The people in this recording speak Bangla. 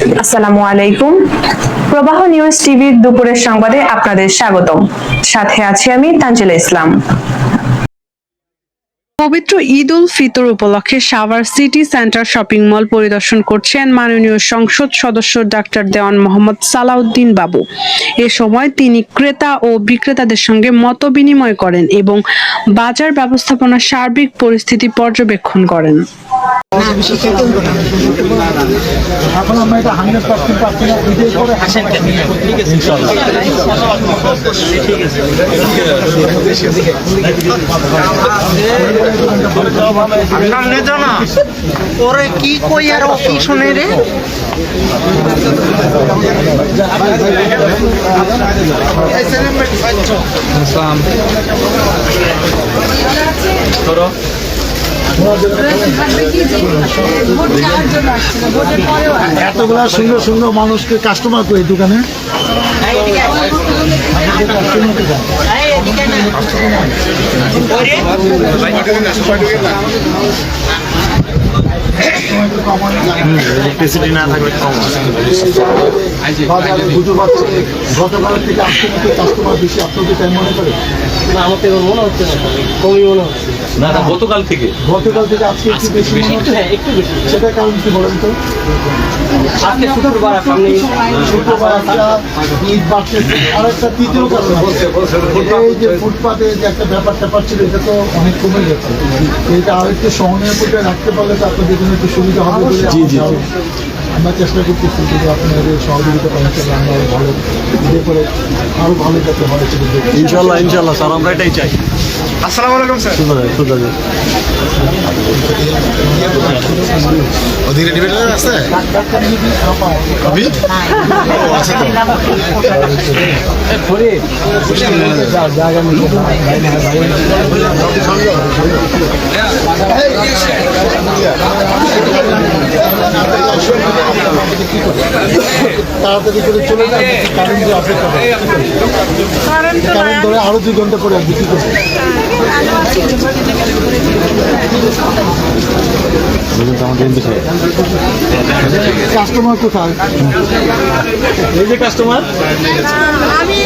আসসালামু আলাইকুম। প্রবাহ নিউজ টিভির দুপুরের সংবাদে আপনাদের স্বাগতম। সাথে আছি আমি তানজিলা ইসলাম। পবিত্র ঈদ উল ফিতর উপলক্ষে Savar city centre shopping mall পরিদর্শন করছেন মাননীয় সংসদ সদস্য ডাক্তার দেওয়ান মোহাম্মদ সালাউদ্দিন বাবু। এ সময় তিনি ক্রেতা ও বিক্রেতাদের সঙ্গে মতবিনিময় করেন এবং বাজার ব্যবস্থাপনার সার্বিক পরিস্থিতি পর্যবেক্ষণ করেন। এখন আমরা এটা 100% পাচ্ছি না, ঈদের পরে সামনে যা না ওরে কি কই আর ও কি শুনে রে। এতগুলা সুন্দর সুন্দর মানুষকে কাস্টমার করে দোকানে ইলেকট্রিসিটি না থাকলে কম গতকালের থেকে আজকে কাস্টমার বেশি, আপনাদের তাই মনে করে? আমাকে মনে হচ্ছে না, কমই মনে হচ্ছে। না গতকাল থেকে আজকে একটু বেশি মনে হচ্ছে। একটু বেশি। সেটার কারণ কি বলেন তো? আজকে শুক্রবার, সামনে শুক্রবার একটা ঈদ বাড়তেছে, আর একটা তৃতীয় কারণ আছে। এই যে ফুটপাতে যে একটা ব্যাপার ছিল, এটা তো অনেক কমে গেছে। এটা আর একটু সহনীয় করে রাখতে পারলে তো আপনাদের জন্য একটু সুবিধা হবে বলে আমরা চেষ্টা করতেছি। যদি আপনাদের সহযোগিতা করেন তাহলে আমরা আরো ভালো ইয়ে করে আরো ভালো যাতে হয়। ইনশাল্লাহ স্যার, আমরা এটাই চাই। আসসালামু আলাইকুম স্যার। ওদিকে ডিবেটার আছে কবি আছে তাড়াতাড়ি করে চলে যাবে, কারেন্ট দিয়ে অপেক্ষা করে কারেন্ট ধরে আরো 2 ঘন্টা পরে আসবে। কি করবে কাস্টমার কোথায়? এই যে কাস্টমার আমি